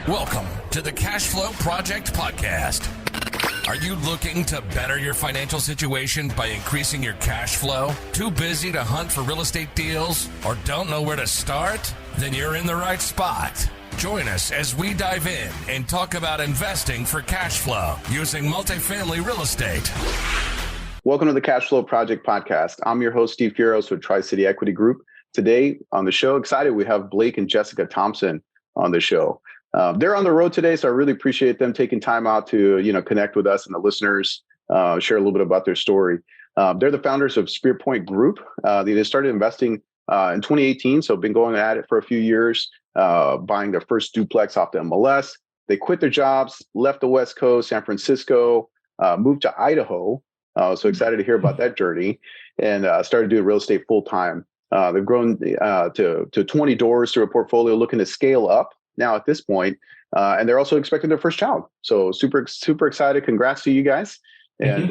Welcome to the Cash Flow Project Podcast. Are you looking to better your financial situation by increasing your cash flow? Too busy to hunt for real estate deals or don't know where to start? Then you're in the right spot. Join us as we dive in and talk about investing for cash flow using multifamily real estate. Welcome to the Cash Flow Project Podcast. I'm your host, Steve Fieros with Tri-City Equity Group. Today on the show, excited, we have Blake and Jessica Thompson on the show. They're on the road today, so I really appreciate them taking time out to, connect with us and the listeners, share a little bit about their story. They're the founders of Spear Point Group. They started investing in 2018, so been going at it for a few years, buying their first duplex off the MLS. They quit their jobs, left the West Coast, San Francisco, moved to Idaho. So excited to hear about that journey, and started doing real estate full time. They've grown to 20 doors through a portfolio, looking to scale up now at this point, and they're also expecting their first child. So super excited. Congrats to you guys. And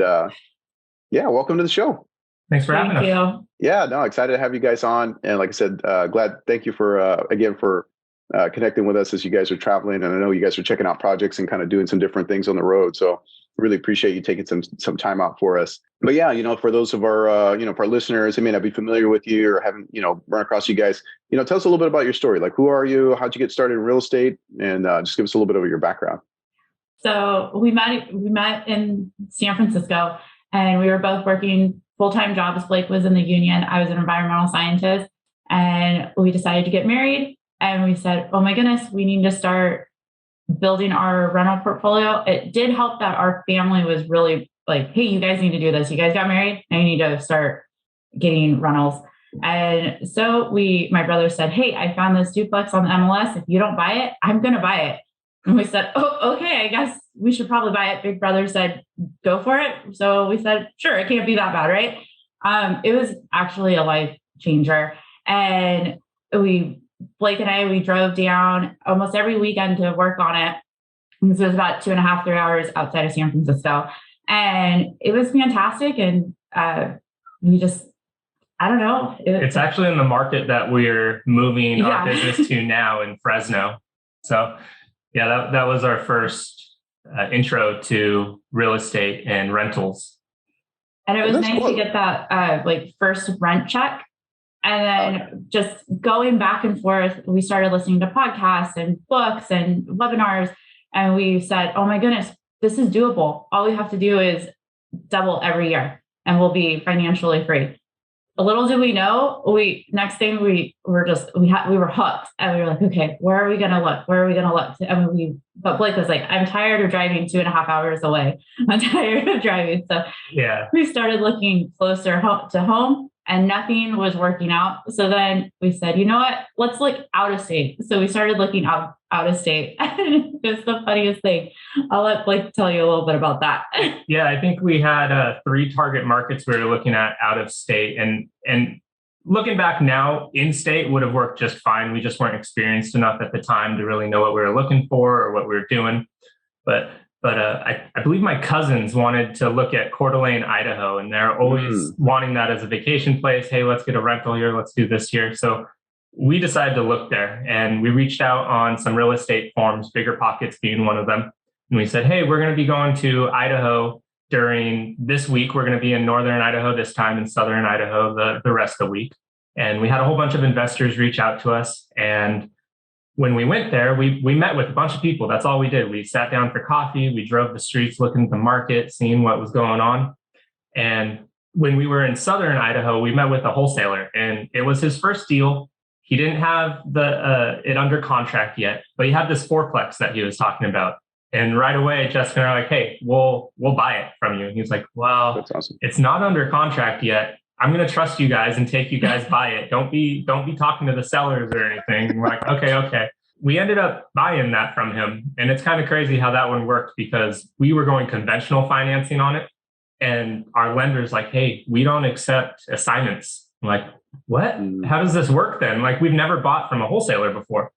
welcome to the show. Thanks for having us. Yeah, no, excited to have you guys on. And like I said, thank you for again for connecting with us as you guys are traveling. And I know you guys are checking out projects and kind of doing some different things on the road. So really appreciate you taking some time out for us. But yeah, for those of our, for our listeners who may not be familiar with you or haven't, run across you guys, tell us a little bit about your story. Like, who are you? How'd you get started in real estate? And just give us a little bit of your background. So we met in San Francisco, and we were both working full-time jobs. Blake was in the union. I was an environmental scientist, and we decided to get married. And we said, oh my goodness, we need to start building our rental portfolio. It did help that our family was really like, hey, you guys need to do this. You guys got married. Now you need to start getting rentals. And so my brother said, hey, I found this duplex on the MLS. If you don't buy it, I'm going to buy it. And we said, oh, okay, I guess we should probably buy it. Big brother said, go for it. So we said, sure, it can't be that bad, right? It was actually a life changer. And Blake and I, we drove down almost every weekend to work on it. This was about 2.5, 3 hours outside of San Francisco. And it was fantastic. And we just, I don't know. It's actually in the market that we're moving our business to now in Fresno. So yeah, that was our first intro to real estate and rentals. And it was nice to get that first rent check. And then just going back and forth, we started listening to podcasts and books and webinars. And we said, oh my goodness, this is doable. All we have to do is double every year and we'll be financially free. A little did we know, we were hooked, and we were like, okay, where are we going to look? Where are we going to look? But Blake was like, I'm tired of driving 2.5 hours away. I'm tired of driving. So we started looking closer to home. And nothing was working out. So then we said, you know what? Let's look out of state. So we started looking out of state. It's the funniest thing. I'll let Blake tell you a little bit about that. Yeah, I think we had 3 target markets we were looking at out of state. And looking back now, in state would have worked just fine. We just weren't experienced enough at the time to really know what we were looking for or what we were doing. But I believe my cousins wanted to look at Coeur d'Alene, Idaho, and they're always wanting that as a vacation place. Hey, let's get a rental here. Let's do this here. So we decided to look there, and we reached out on some real estate forums, Bigger Pockets being one of them. And we said, hey, we're going to be going to Idaho during this week. We're going to be in northern Idaho this time and southern Idaho the rest of the week. And we had a whole bunch of investors reach out to us. And when we went there, we met with a bunch of people. That's all we did. We sat down for coffee. We drove the streets, looking at the market, seeing what was going on. And when we were in southern Idaho, we met with a wholesaler, and it was his first deal. He didn't have it under contract yet, but he had this fourplex that he was talking about. And right away, Jessica and I were like, hey, we'll buy it from you. And he was like, well, that's awesome. It's not under contract yet. I'm going to trust you guys and take you guys buy it. Don't be talking to the sellers or anything. And we're like, okay. We ended up buying that from him. And it's kind of crazy how that one worked, because we were going conventional financing on it. And our lender's like, hey, we don't accept assignments. I'm like, what? How does this work then? Like, we've never bought from a wholesaler before.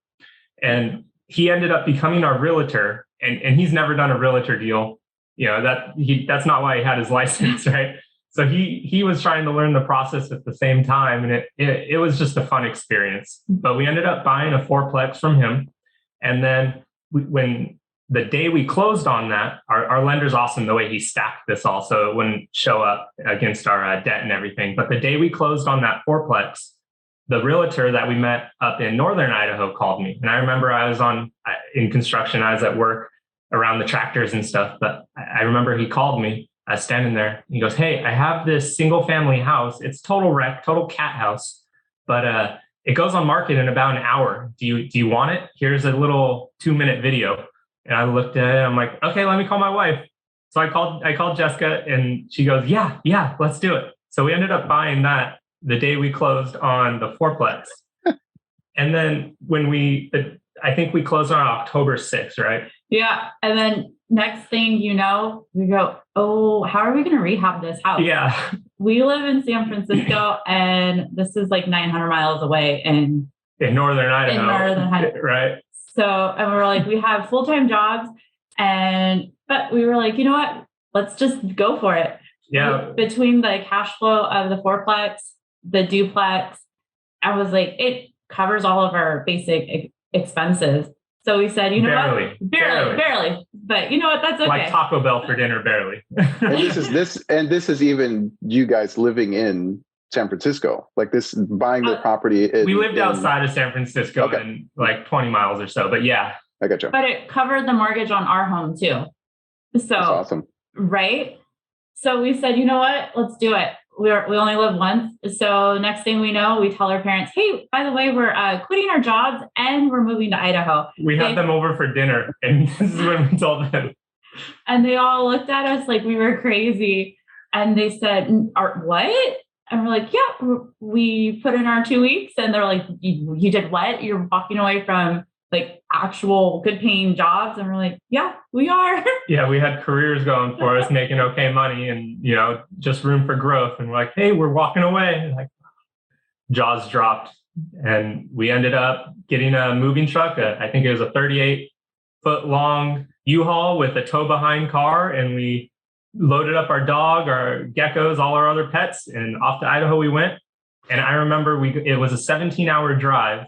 And he ended up becoming our realtor, and he's never done a realtor deal. That's not why he had his license, right? So he was trying to learn the process at the same time, and it was just a fun experience. But we ended up buying a fourplex from him, and then when the day we closed on that, our lender's awesome the way he stacked this all so it wouldn't show up against our debt and everything. But the day we closed on that fourplex, the realtor that we met up in northern Idaho called me. And I remember I was in construction. I was at work around the tractors and stuff. But I remember he called me. I was standing there. He goes, "Hey, I have this single family house. It's total wreck, total cat house. But it goes on market in about an hour. Do you want it? Here's a little 2-minute video." And I looked at it. I'm like, "Okay, let me call my wife." So I called Jessica, and she goes, "Yeah, let's do it." So we ended up buying that the day we closed on the fourplex. And then I think we closed on October 6th, right? Yeah. And then next thing you know, we go, "Oh, how are we going to rehab this house?" Yeah. We live in San Francisco, and this is like 900 miles away in northern Idaho. Right. So, and we were like, we have full-time jobs, but we were like, you know what? Let's just go for it. Yeah. Between the cash flow of the fourplex, the duplex, I was like, it covers all of our basic expenses. So we said, you know what? Barely. But you know what? That's okay. Like Taco Bell for dinner, barely. And this is even you guys living in San Francisco, like this, buying the property. We lived outside of San Francisco in like 20 miles or so, but yeah. I got you. But it covered the mortgage on our home too. So that's awesome. Right. So we said, you know what? Let's do it. We only live once. So next thing we know, we tell our parents, "Hey, by the way, we're quitting our jobs and we're moving to Idaho." We had them over for dinner, and this is when we told them. And they all looked at us like we were crazy. And they said, "What?" And we're like, "Yeah, we put in our 2 weeks." And they're like, you did what? You're walking away from like actual good paying jobs? And we're like, "Yeah, we are." Yeah, we had careers going for us, making okay money and, just room for growth. And we're like, "Hey, we're walking away." And like jaws dropped. And we ended up getting a moving truck. I think it was a 38-foot long U-Haul with a tow behind car. And we loaded up our dog, our geckos, all our other pets, and off to Idaho we went. And I remember it was a 17-hour drive,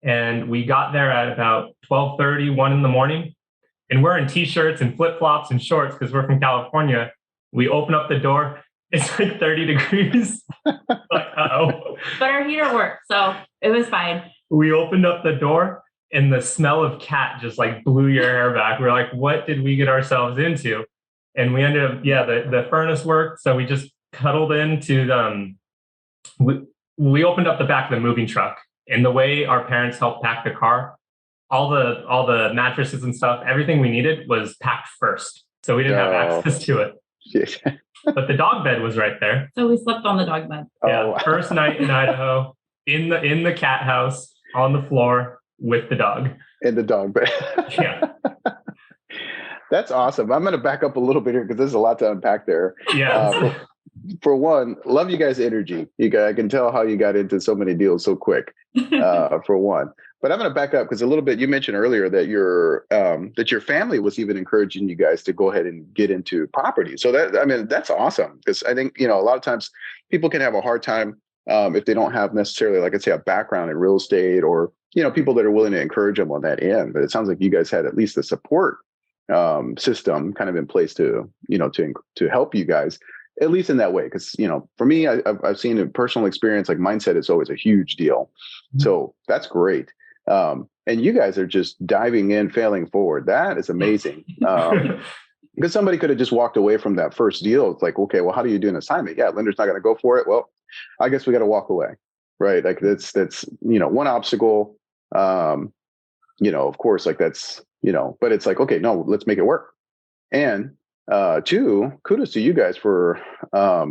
and we got there at about 12:30, 1 in the morning, and we're in t-shirts and flip-flops and shorts because we're from California. We open up the door, it's like 30 degrees. Like, uh-oh. But our heater worked, so it was fine. We opened up the door, and the smell of cat just like blew your hair back. We're like, what did we get ourselves into? And we ended up, the furnace worked. So we just cuddled into we opened up the back of the moving truck, and the way our parents helped pack the car, all the mattresses and stuff, everything we needed was packed first. So we didn't have access to it. But the dog bed was right there. So we slept on the dog bed. Yeah. First night in Idaho, in the cat house, on the floor with the dog. In the dog bed. Yeah. That's awesome. I'm going to back up a little bit here because there's a lot to unpack there. Yeah. For one, love you guys' energy. I can tell how you got into so many deals so quick. For one, but I'm going to back up because a little bit. You mentioned earlier that your family was even encouraging you guys to go ahead and get into property. So that's awesome because I think a lot of times people can have a hard time if they don't have necessarily, like I say, a background in real estate or people that are willing to encourage them on that end. But it sounds like you guys had at least the support system kind of in place to help you guys, at least in that way. Because for me, I've seen a personal experience, like mindset is always a huge deal. Mm-hmm. So that's great. And you guys are just diving in, failing forward. That is amazing. Because somebody could have just walked away from that first deal. It's like, okay, well, how do you do an assignment? Yeah, lender's not going to go for it. Well, I guess we got to walk away, right? Like that's one obstacle. Of course, like that's but it's like, okay, no, let's make it work. And two, kudos to you guys for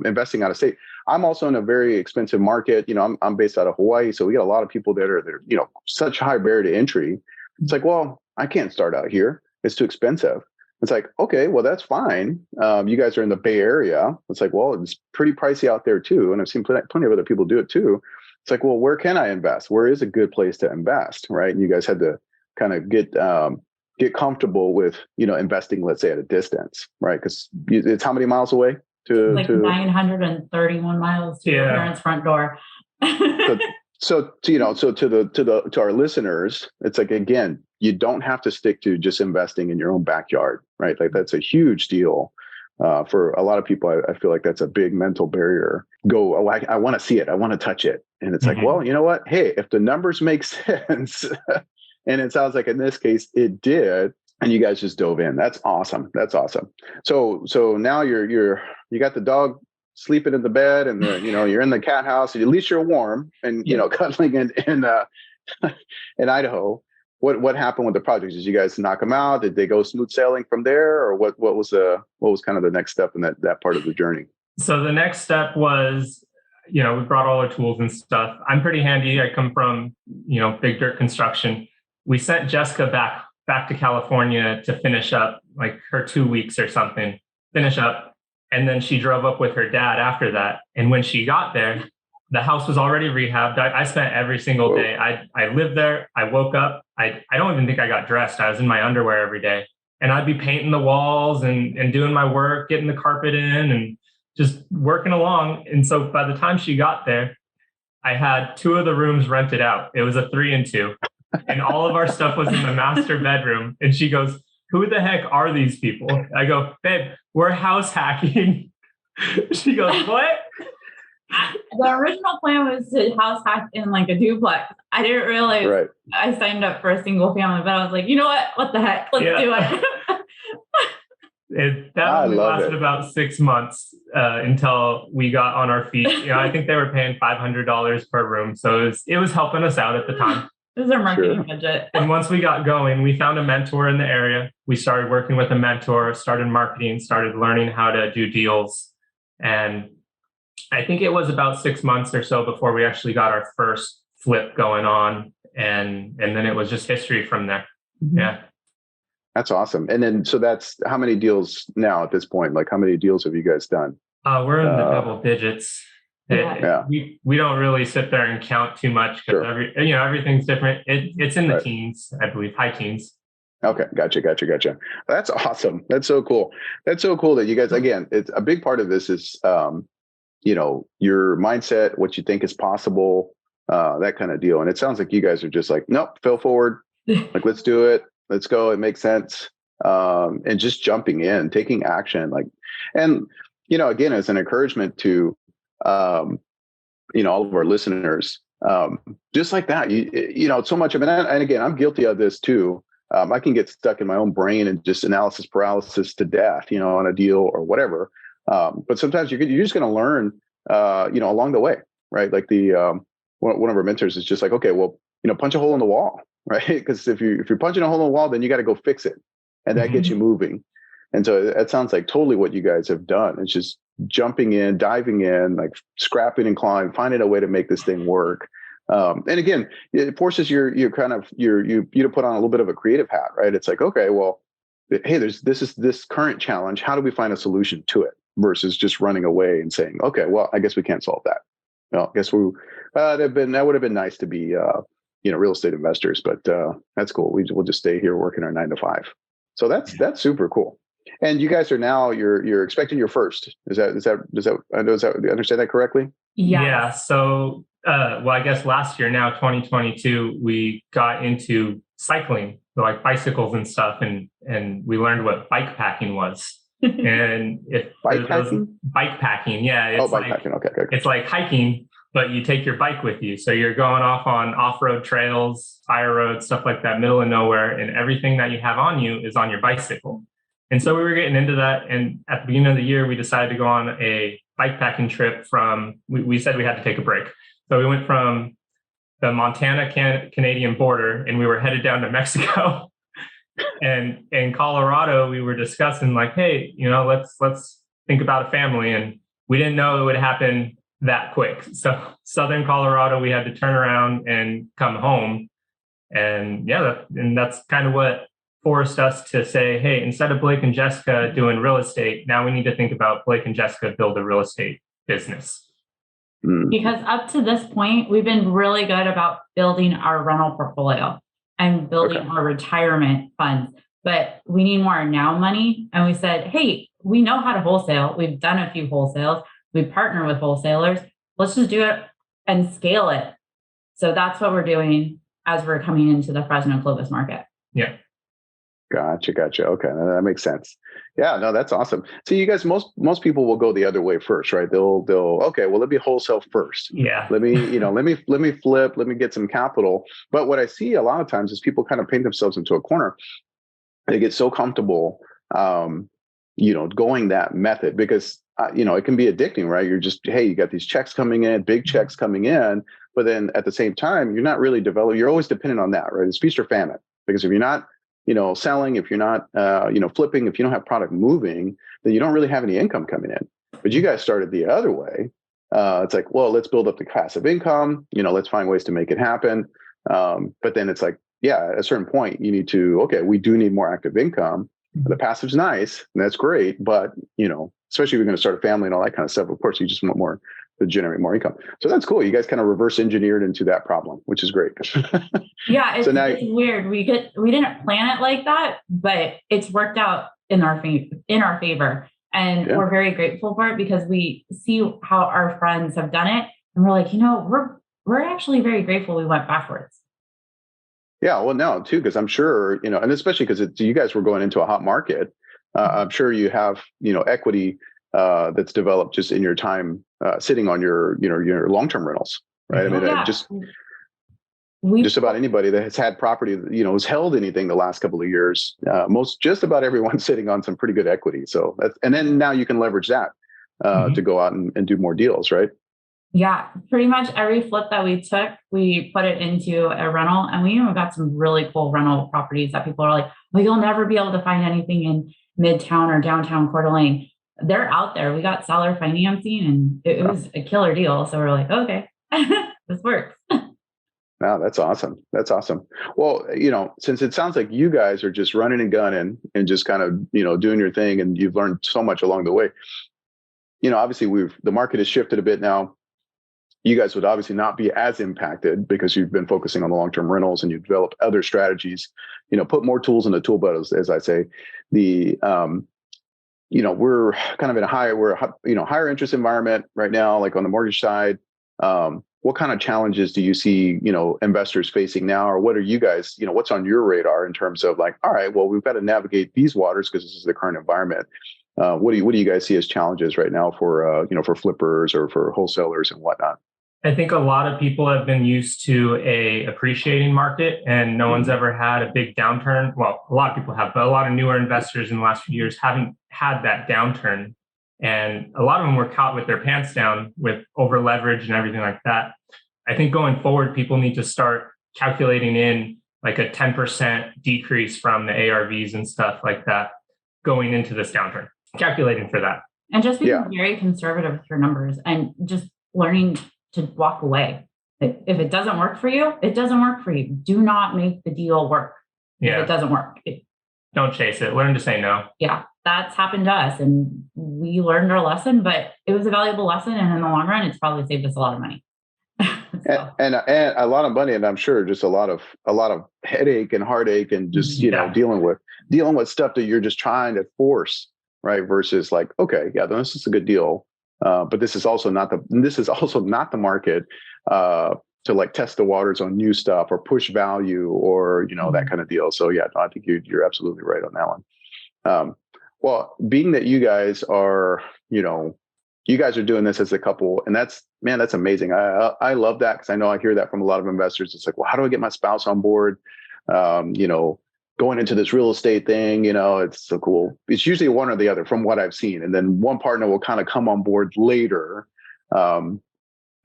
investing out of state. I'm also in a very expensive market. I'm based out of Hawaii, so we got a lot of people that are such high barrier to entry. It's like, well, I can't start out here. It's too expensive. It's like, okay, well, that's fine. You guys are in the Bay Area. It's like, well, it's pretty pricey out there too. And I've seen plenty of other people do it too. It's like, well, where can I invest? Where is a good place to invest, right? And you guys had to kind of get comfortable with, investing, let's say, at a distance, right? Because it's how many miles away to 931 miles to your parents' front door. To our listeners, it's like, again, you don't have to stick to just investing in your own backyard, right? Like that's a huge deal. For a lot of people, I feel like that's a big mental barrier. I want to see it. I want to touch it. And it's like, well, you know what? Hey, if the numbers make sense, and it sounds like in this case it did, and you guys just dove in. That's awesome. That's awesome. So now you got the dog sleeping in the bed, and you're in the cat house. At least you're warm and cuddling in Idaho. What happened with the project? Did you guys knock them out? Did they go smooth sailing from there, or what was kind of the next step in that part of the journey? So the next step was, we brought all our tools and stuff. I'm pretty handy. I come from, big dirt construction. We sent Jessica back to California to finish up like her 2 weeks or something, finish up. And then she drove up with her dad after that. And when she got there, the house was already rehabbed. I spent every single day. I lived there. I woke up. I don't even think I got dressed. I was in my underwear every day. And I'd be painting the walls and doing my work, getting the carpet in and just working along. And so by the time she got there, I had 2 of the rooms rented out. It was a 3 and 2. And all of our stuff was in the master bedroom. And she goes, "Who the heck are these people?" I go, "Babe, we're house hacking." She goes, "What?" The original plan was to house hack in like a duplex. I didn't realize I signed up for a single family, but I was like, you know what the heck? Let's do it. That only lasted about 6 months until we got on our feet. I think they were paying $500 per room. So it was helping us out at the time. It was our marketing budget. And once we got going, we found a mentor in the area. We started working with a mentor, started marketing, started learning how to do deals. And I think it was about 6 months or so before we actually got our first flip going on. And then it was just history from there. Mm-hmm. Yeah. That's awesome. And then, so that's how many deals now at this point? Like how many deals have you guys done? We're in the double digits. We don't really sit there and count too much because everything's different. It's in the teens, I believe, high teens. Okay. Gotcha. That's awesome. That's so cool. That's so cool that you guys, again, it's a big part of this is, your mindset, what you think is possible, that kind of deal. And it sounds like you guys are just like, nope, fail forward. Like, let's do it. Let's go. It makes sense. And just jumping in, taking action, again, as an encouragement to, all of our listeners, just like that, so much of it. And again, I'm guilty of this too. I can get stuck in my own brain and just analysis paralysis to death, on a deal or whatever. But sometimes you're just going to learn, along the way, right? Like one of our mentors is just like, okay, well, punch a hole in the wall, right? Because if you're punching a hole in the wall, then you got to go fix it, and that gets you moving. And so that sounds like totally what you guys have done. It's just jumping in, diving in, like scrapping and clawing, finding a way to make this thing work. And again, it forces you to put on a little bit of a creative hat, right? It's like, okay, well, hey, this current challenge. How do we find a solution to it versus just running away and saying, okay, well, I guess we can't solve that. Well, I guess that would have been nice to be, real estate investors, but that's cool. We'll just stay here working our 9 to 5. So that's super cool. And you guys are now you're expecting your first. Did I understand that correctly? Yeah. So, I guess last year, now 2022, we got into cycling, like bicycles and stuff, and we learned what bikepacking was. And bikepacking, yeah. It's bikepacking. Okay. It's like hiking, but you take your bike with you. So you're going off on off-road trails, fire roads, stuff like that, middle of nowhere, and everything that you have on you is on your bicycle. And so we were getting into that. And at the beginning of the year, we decided to go on a bikepacking trip we said we had to take a break. So we went from the Montana-Canadian border, and we were headed down to Mexico. And in Colorado, we were discussing like, hey, let's think about a family. And we didn't know it would happen that quick. So Southern Colorado, we had to turn around and come home. And that's kind of what forced us to say, hey, instead of Blake and Jessica doing real estate, now we need to think about Blake and Jessica build a real estate business. Because up to this point, we've been really good about building our rental portfolio and building our retirement funds, but we need more now money. And we said, hey, we know how to wholesale. We've done a few wholesales. We partner with wholesalers. Let's just do it and scale it. So that's what we're doing as we're coming into the Fresno Clovis market. Yeah. Gotcha. Okay, that makes sense. Yeah, no, that's awesome. So you guys, most people will go the other way first, right? They'll okay, well, let me wholesale first. Yeah. Let me flip, let me get some capital. But what I see a lot of times is people kind of paint themselves into a corner. They get so comfortable, going that method because it can be addicting, right? You're just, hey, you got these checks coming in, big checks coming in, but then at the same time, you're not really developing. You're always dependent on that, right? It's feast or famine, because if you're not selling, if you're not, flipping, if you don't have product moving, then you don't really have any income coming in. But you guys started the other way. It's like, well, let's build up the passive income, let's find ways to make it happen. But then it's like, yeah, at a certain point you need to, okay, we do need more active income. The passive's nice and that's great. But, especially if you're going to start a family and all that kind of stuff, of course, you just want more to generate more income. So that's cool. You guys kind of reverse engineered into that problem, which is great. Yeah, it's weird. We didn't plan it like that, but it's worked out in our favor, and we're very grateful for it because we see how our friends have done it, and we're like, we're actually very grateful we went backwards. Yeah, well, no, too, because I'm sure and especially because you guys were going into a hot market. I'm sure you have equity that's developed just in your time sitting on your long-term rentals, right? Mm-hmm. I mean, just about anybody that has had property that has held anything the last couple of years, just about everyone's sitting on some pretty good equity. So and then now you can leverage that to go out and do more deals, right? Yeah, pretty much every flip that we took, we put it into a rental, and we even got some really cool rental properties that people are like, well, you'll never be able to find anything in Midtown or downtown Coeur d'Alene. They're out there. We got seller financing, and it was a killer deal. So we're like, okay, this works. Wow, that's awesome. That's awesome. Well, since it sounds like you guys are just running and gunning and just kind of, doing your thing, and you've learned so much along the way, obviously the market has shifted a bit now. You guys would obviously not be as impacted because you've been focusing on the long-term rentals and you've developed other strategies, put more tools in the tool belt, as I say. We're kind of in a higher interest environment right now, like on the mortgage side. What kind of challenges do you see, investors facing now, or what are you guys, what's on your radar in terms of like, all right, well, we've got to navigate these waters because this is the current environment. What do you guys see as challenges right now for flippers or for wholesalers and whatnot? I think a lot of people have been used to a appreciating market, and no one's ever had a big downturn. Well, a lot of people have, but a lot of newer investors in the last few years haven't had that downturn. And a lot of them were caught with their pants down with over leverage and everything like that. I think going forward, people need to start calculating in like a 10% decrease from the ARVs and stuff like that going into this downturn, calculating for that. And just being very conservative with your numbers and just learning to walk away. If it doesn't work for you, it doesn't work for you. Do not make the deal work. If it doesn't work. Don't chase it. Learn to say no. Yeah, that's happened to us. And we learned our lesson, but it was a valuable lesson. And in the long run, it's probably saved us a lot of money. and a lot of money. And I'm sure just a lot of headache and heartache and just, dealing with stuff that you're just trying to force, right? Versus like, okay, yeah, this is a good deal. But this is also not the market to like test the waters on new stuff or push value or that kind of deal. So yeah, I think you're absolutely right on that one. Well, being that you guys are doing this as a couple, and that's amazing. I love that because I know I hear that from a lot of investors. It's like, well, how do I get my spouse on board? Going into this real estate thing, it's so cool. It's usually one or the other from what I've seen. And then one partner will kind of come on board later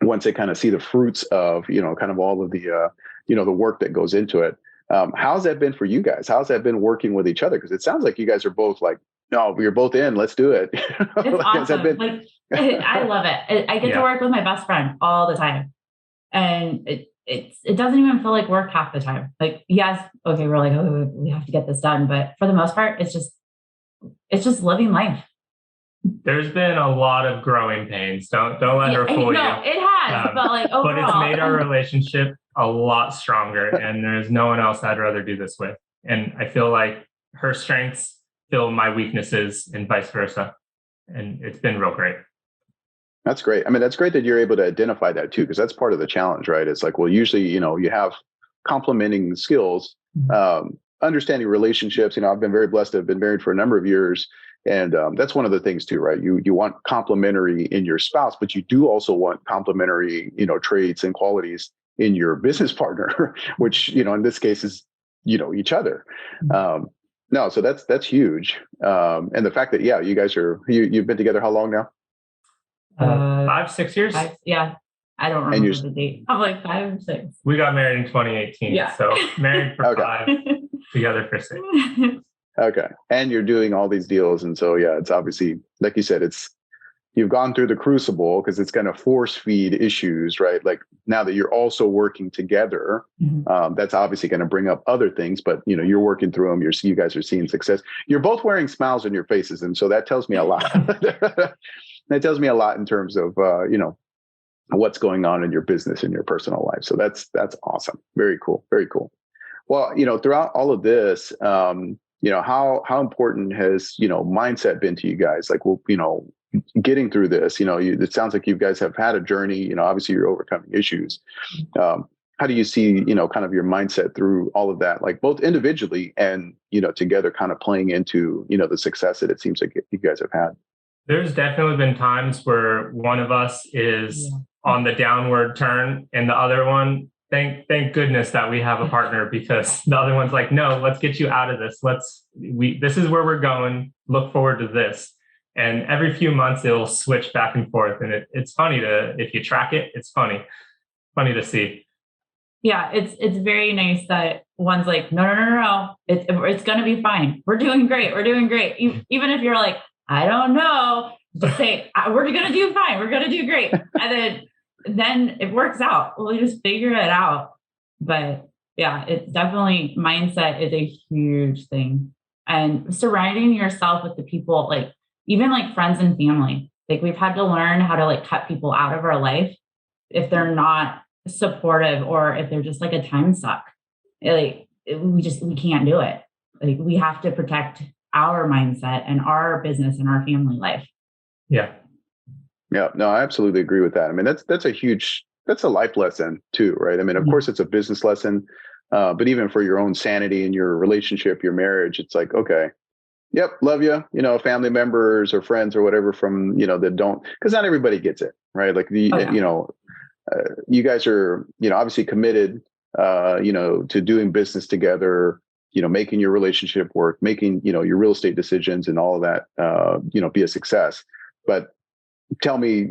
once they kind of see the fruits of, kind of all of the, the work that goes into it. How's that been for you guys? How's that been working with each other? Because it sounds like you guys are both like, no, we're both in, let's do it. It's awesome. I love it. I get to work with my best friend all the time. And it doesn't even feel like work half the time. Like, yes, okay, we're like, oh, we have to get this done. But for the most part, it's just living life. There's been a lot of growing pains. Don't let her fool you. No, it has, but like overall. But it's made our relationship a lot stronger, and there's no one else I'd rather do this with. And I feel like her strengths fill my weaknesses and vice versa. And it's been real great. That's great. I mean, that's great that you're able to identify that too, because that's part of the challenge, right? It's like, well, usually, you have complementing skills, understanding relationships. I've been very blessed to have been married for a number of years. And that's one of the things too, right? You want complementary in your spouse, but you do also want complementary, traits and qualities in your business partner, which, in this case is, each other. No, so that's huge. And the fact that, you guys you've been together how long now? 5, 6 years. Yeah. I don't remember the date. I'm like 5 or 6. We got married in 2018. Yeah. So married for 5, together for 6. Okay. And you're doing all these deals. And so, it's obviously, like you said, you've gone through the crucible because it's going to force feed issues, right? Like now that you're also working together, that's obviously going to bring up other things, but you're working through them. You guys are seeing success. You're both wearing smiles on your faces. And so that tells me a lot. That tells me a lot in terms of, what's going on in your business and your personal life. So that's awesome. Very cool. Very cool. Well, throughout all of this, how important has, mindset been to you guys? Like, well, getting through this, it sounds like you guys have had a journey, obviously you're overcoming issues. How do you see, kind of your mindset through all of that, like both individually and, together kind of playing into, the success that it seems like you guys have had? There's definitely been times where one of us is on the downward turn and the other one, thank goodness that we have a partner, because the other one's like, no, let's get you out of this. This is where we're going. Look forward to this. And every few months it'll switch back and forth. And it's funny if you track it, it's funny to see. Yeah, it's very nice that one's like, no. It's going to be fine. We're doing great. Even if you're like, I don't know, just say, we're going to do fine. We're going to do great. And then it works out. We'll just figure it out. But yeah, it's definitely, mindset is a huge thing. And surrounding yourself with the people, like even like friends and family, like we've had to learn how to like cut people out of our life if they're not supportive or if they're just like a time suck. We can't do it. Like we have to protect our mindset and our business and our family life. Yeah, no, I absolutely agree with that. I mean, that's a life lesson too, right? I mean, of course it's a business lesson, but even for your own sanity and your relationship, your marriage, it's like, okay, yep, love you, family members or friends or whatever from, that don't, because not everybody gets it, right? Like you guys are, obviously committed, to doing business together, making your relationship work, making, your real estate decisions and all of that, be a success. But tell me,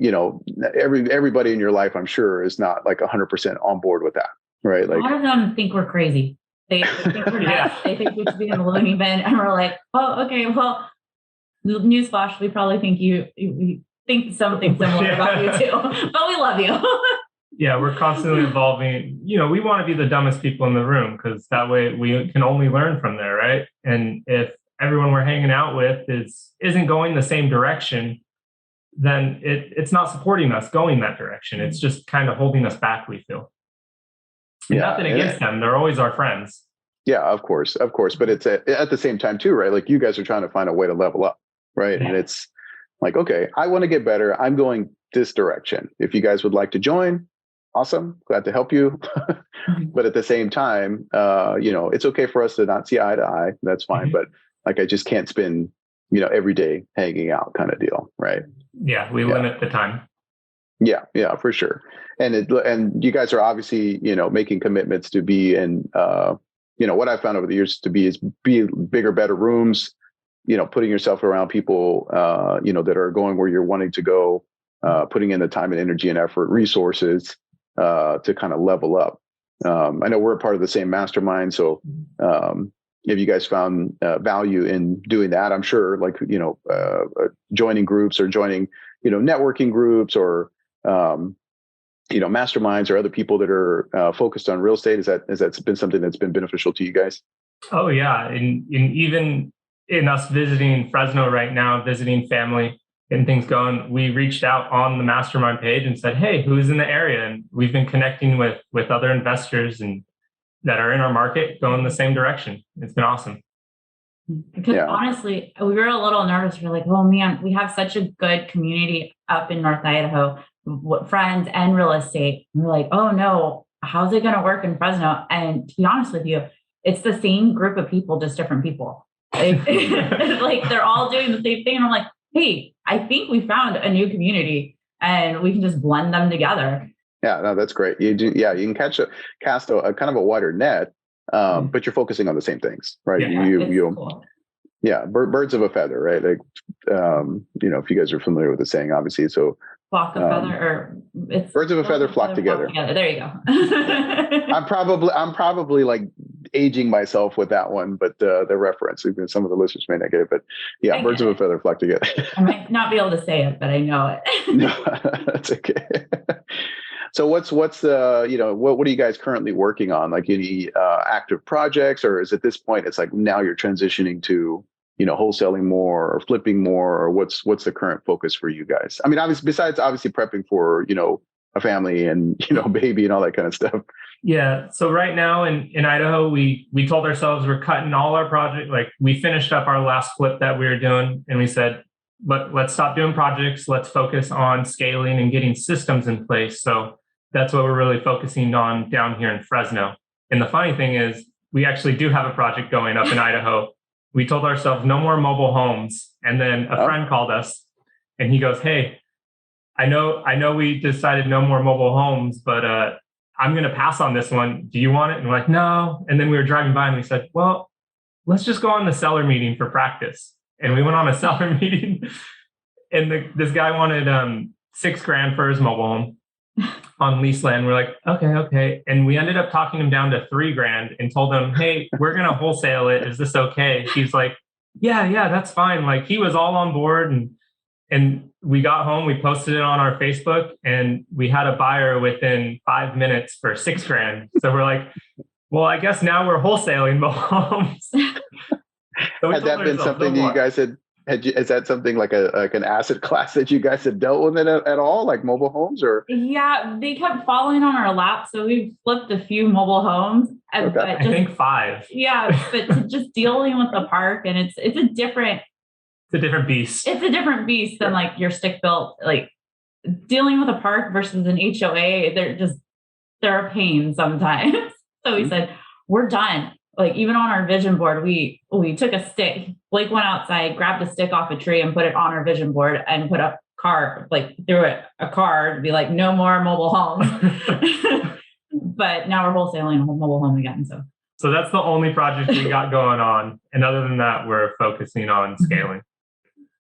everybody in your life, I'm sure, is not like 100% on board with that, right? Like, a lot of them think we're crazy. They think we're nuts. They think we should be in the loony bin, and we're like, oh, okay, well, newsflash, we probably think we think something similar about you too, but we love you. Yeah, we're constantly evolving. We want to be the dumbest people in the room because that way we can only learn from there, right? And if everyone we're hanging out with isn't going the same direction, then it's not supporting us going that direction. It's just kind of holding us back, we feel. And nothing against them. They're always our friends. Yeah, of course. But it's at the same time too, right? Like you guys are trying to find a way to level up, right? Yeah. And it's like, okay, I want to get better. I'm going this direction. If you guys would like to join, awesome. Glad to help you. But at the same time, it's okay for us to not see eye to eye. That's fine. But like, I just can't spend, every day hanging out kind of deal. Right. Yeah. We limit the time. Yeah, for sure. And you guys are obviously, making commitments to be in, what I've found over the years to be bigger, better rooms, putting yourself around people, that are going where you're wanting to go, putting in the time and energy and effort, resources, to kind of level up. I know we're a part of the same mastermind. So, if you guys found value in doing that, I'm sure like, joining groups or joining, networking groups or, masterminds or other people that are focused on real estate. Has that been something that's been beneficial to you guys? Oh yeah. And even in us visiting Fresno right now, visiting family and things going, we reached out on the mastermind page and said, hey, who's in the area? And we've been connecting with other investors and that are in our market going the same direction. It's been awesome. Because honestly, we were a little nervous. We're like, oh man, we have such a good community up in North Idaho, friends and real estate. And we're like, oh no, how's it going to work in Fresno? And to be honest with you, it's the same group of people, just different people. Like, like they're all doing the same thing. And I'm like, hey, I think we found a new community and we can just blend them together. Yeah, no, that's great. You do, yeah, you can cast a kind of a wider net, but you're focusing on the same things, right? Yeah, cool. Yeah, birds of a feather, right? Like, if you guys are familiar with the saying, obviously, so flock of feather, or it's birds of a feather flock together. There you go. I'm probably like aging myself with that one, but the reference, even some of the listeners may not get it, but yeah, birds of a feather flock together. I might not be able to say it, but I know it. No, that's okay. So what's the, what are you guys currently working on? Like any active projects, or is at this point, it's like now you're transitioning to, wholesaling more or flipping more, or what's the current focus for you guys? I mean, obviously, besides prepping for, a family and, baby and all that kind of stuff. Yeah. So right now in Idaho, we told ourselves we're cutting all our projects. Like we finished up our last flip that we were doing, and we said, let's stop doing projects. Let's focus on scaling and getting systems in place. So that's what we're really focusing on down here in Fresno. And the funny thing is, we actually do have a project going up in Idaho. We told ourselves no more mobile homes. And then a friend called us and he goes, hey, I know we decided no more mobile homes, but I'm going to pass on this one. Do you want it? And we're like, no. And then we were driving by and we said, well, let's just go on the seller meeting for practice. And we went on a seller meeting and this guy wanted $6,000 for his mobile home on lease land. We're like, okay. And we ended up talking him down to $3,000 and told him, hey, we're going to wholesale it. Is this okay? He's like, yeah, that's fine. Like he was all on board. And we got home, we posted it on our Facebook, and we had a buyer within 5 minutes for $6,000. So we're like, well, I guess now we're wholesaling mobile homes. So had that been something that you guys is that something like an asset class that you guys had dealt with it at all, like mobile homes, or? Yeah, they kept falling on our lap. So we've flipped a few mobile homes. Okay. But I think 5. Yeah, but just dealing with the park, and it's a different beast. It's a different beast than like your stick built, like dealing with a park versus an HOA. They're a pain sometimes. So we said, we're done. Like even on our vision board, we took a stick. Blake went outside, grabbed a stick off a tree and put it on our vision board and put a car, like threw it a card to be like, no more mobile homes. But now we're wholesaling a mobile home again. So that's the only project we got going on. And other than that, we're focusing on scaling.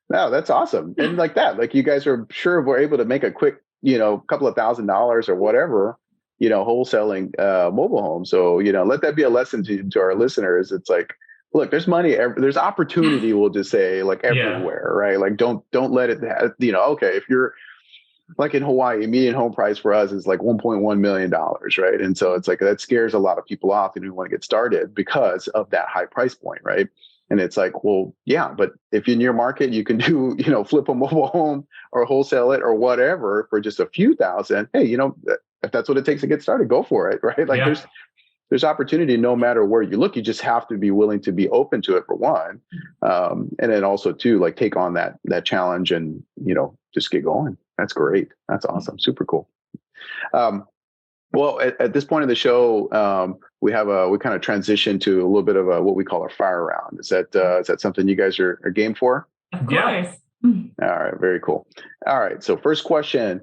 No, that's awesome. And like that, like you guys are sure we're able to make a quick, couple of $1,000s or whatever, wholesaling mobile homes. So, let that be a lesson to our listeners. It's like, look, there's money, there's opportunity, we'll just say, like everywhere, right? Like don't let it, okay, if you're like in Hawaii, median home price for us is like $1.1 million, right? And so it's like, that scares a lot of people off and who want to get started because of that high price point, right? And it's like, well, yeah, but if in your market, you can do, flip a mobile home or wholesale it or whatever for just a few thousand. Hey, if that's what it takes to get started, go for it, right? Like there's opportunity no matter where you look. You just have to be willing to be open to it for one. And then also too, like take on that challenge and, just get going. That's great. That's awesome. Super cool. Well, at this point of the show, we kind of transition to a little bit of what we call a fire round. Is that something you guys are game for? Of course. All right. Very cool. All right. So first question,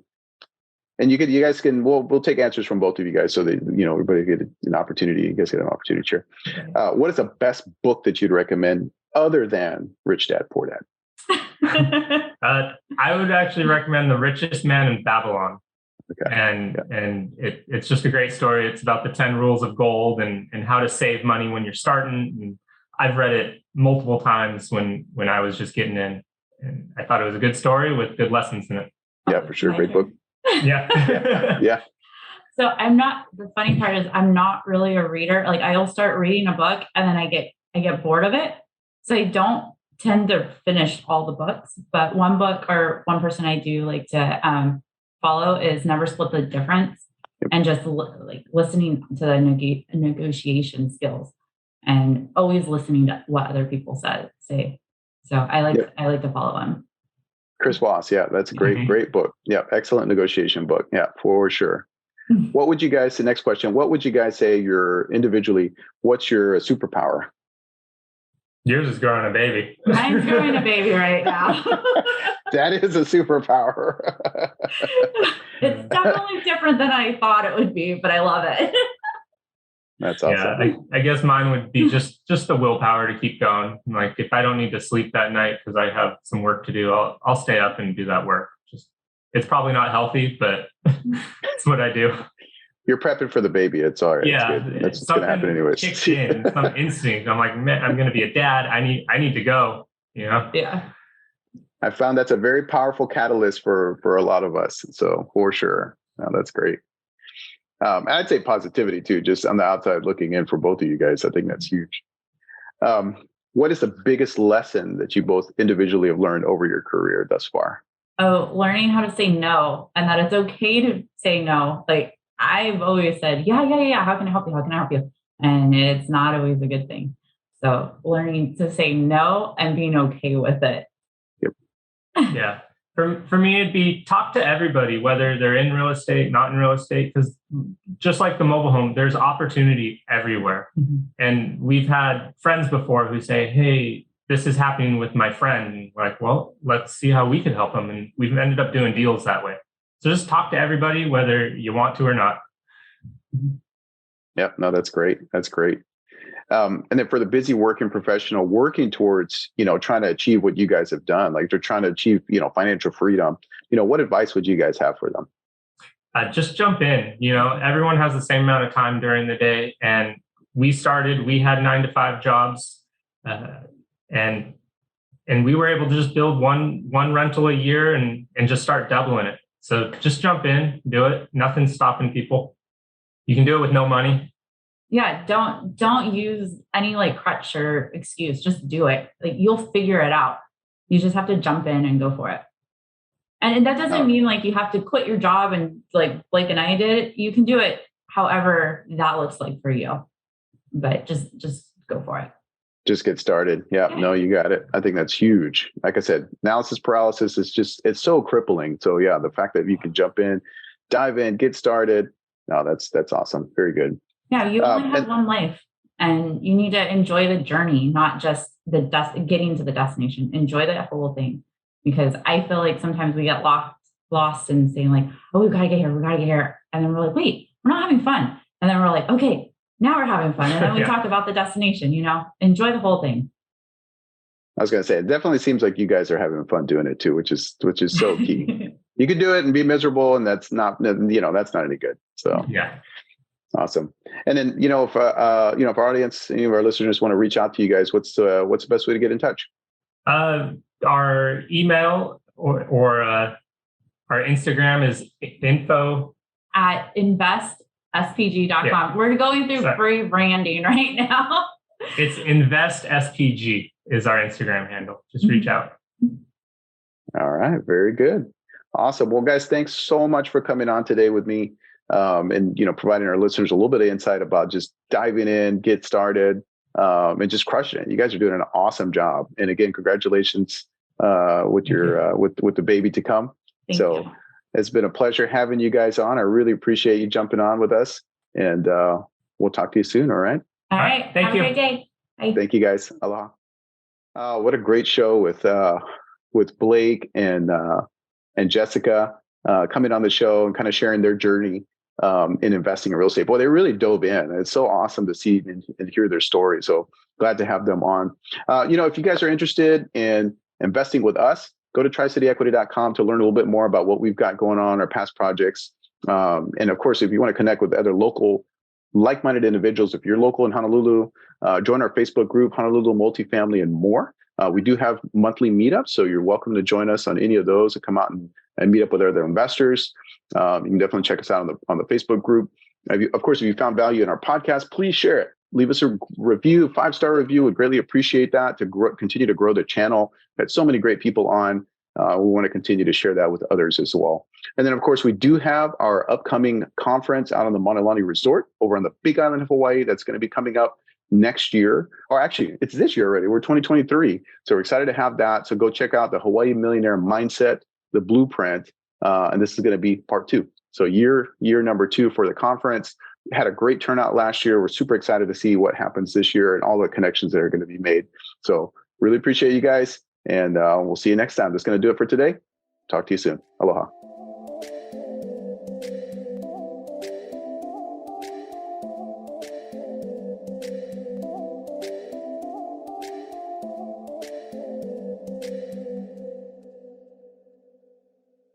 and we'll take answers from both of you guys so that, everybody get an opportunity. You guys get an opportunity to share. What is the best book that you'd recommend other than Rich Dad, Poor Dad? I would actually recommend The Richest Man in Babylon. Okay. And it's just a great story. It's about the 10 rules of gold and how to save money when you're starting. And I've read it multiple times when I was just getting in, and I thought it was a good story with good lessons in it. Yeah, for sure. Great book. Yeah. Yeah. So the funny part is I'm not really a reader. Like I'll start reading a book and then I get bored of it. So I don't tend to finish all the books, but one book or one person I do like to follow is Never Split the Difference, and just like listening to the negotiation skills. and always listening to what other people say. So I like to follow him. Chris Voss. Yeah, that's a great book. Yeah, excellent negotiation book. Yeah, for sure. What would you guys, the next question, what would you guys say what's your superpower? Yours is growing a baby. Mine's growing a baby right now. That is a superpower. It's definitely different than I thought it would be, but I love it. That's awesome. Yeah, I guess mine would be just the willpower to keep going. Like if I don't need to sleep that night because I have some work to do, I'll stay up and do that work. It's probably not healthy, but it's what I do. You're prepping for the baby. It's all right. Yeah, it's good. That's what's going to happen anyways. Kicks in, some instinct. I'm like, man, I'm going to be a dad. I need to go. Yeah. I found that's a very powerful catalyst for a lot of us. So for sure, no, that's great. And I'd say positivity too. Just on the outside looking in for both of you guys, I think that's huge. What is the biggest lesson that you both individually have learned over your career thus far? Oh, learning how to say no, and that it's okay to say no. Like I've always said, yeah. How can I help you? How can I help you? And it's not always a good thing. So learning to say no and being okay with it. Yep. Yeah. For me, it'd be talk to everybody, whether they're in real estate, not in real estate, because just like the mobile home, there's opportunity everywhere. Mm-hmm. And we've had friends before who say, hey, this is happening with my friend. And we're like, well, let's see how we can help them. And we've ended up doing deals that way. So just talk to everybody, whether you want to or not. Yeah, no, that's great. That's great. And then for the busy working professional working towards, trying to achieve what you guys have done, like they're trying to achieve, financial freedom, what advice would you guys have for them? Just jump in. Everyone has the same amount of time during the day. And we had 9-to-5 jobs. And we were able to just build one rental a year and just start doubling it. So just jump in, do it. Nothing's stopping people. You can do it with no money. Yeah, don't use any like crutch or excuse. Just do it. Like you'll figure it out. You just have to jump in and go for it. And that doesn't mean like you have to quit your job and like Blake and I did. You can do it however that looks like for you. But just go for it. Just get started. Yeah, no, you got it. I think that's huge. Like I said, analysis paralysis is it's so crippling. So yeah, the fact that you can jump in, dive in, get started. No, that's awesome. Very good. Yeah, you only have one life and you need to enjoy the journey, not just getting to the destination. Enjoy the whole thing. Because I feel like sometimes we get lost in saying like, oh, we gotta get here. And then we're like, wait, we're not having fun. And then we're like, okay, now we're having fun. And then we talk about the destination, enjoy the whole thing. I was going to say, it definitely seems like you guys are having fun doing it too, which is so key. You can do it and be miserable, and that's not any good. So yeah. Awesome. And then, if our audience, any of our listeners want to reach out to you guys, what's the best way to get in touch? Our email or our Instagram is info@investspg.com. Yeah. We're going through rebranding right now. It's InvestSPG is our Instagram handle. Just reach out. All right. Very good. Awesome. Well, guys, thanks so much for coming on today with me. And providing our listeners a little bit of insight about just diving in, get started, and just crushing it. You guys are doing an awesome job. And again, congratulations with your with the baby to come. Thank you. It's been a pleasure having you guys on. I really appreciate you jumping on with us, and we'll talk to you soon. All right. All right. Thank you. Have a great day. Bye. Thank you, guys. Aloha. What a great show with Blake and Jessica coming on the show and kind of sharing their journey in investing in real estate. Boy, they really dove in. It's so awesome to see and hear their story. So glad to have them on. If you guys are interested in investing with us, go to tricityequity.com to learn a little bit more about what we've got going on, our past projects. And of course, if you want to connect with other local like-minded individuals, if you're local in Honolulu, join our Facebook group, Honolulu Multifamily and More. We do have monthly meetups, so you're welcome to join us on any of those and come out and meet up with other investors. You can definitely check us out on the Facebook group. Of course, if you found value in our podcast, please share it. Leave us a review, 5-star review. We'd greatly appreciate that to continue to grow the channel. We've got so many great people on. We want to continue to share that with others as well. And then, of course, we do have our upcoming conference out on the Mauna Lani Resort over on the Big Island of Hawaii. That's going to be coming up next year, or actually it's this year already. We're 2023. So we're excited to have that. So go check out the Hawaii Millionaire Mindset, the blueprint. And this is going to be part 2. So year number 2 for the conference. We had a great turnout last year. We're super excited to see what happens this year and all the connections that are going to be made. So really appreciate you guys. And we'll see you next time. That's going to do it for today. Talk to you soon. Aloha.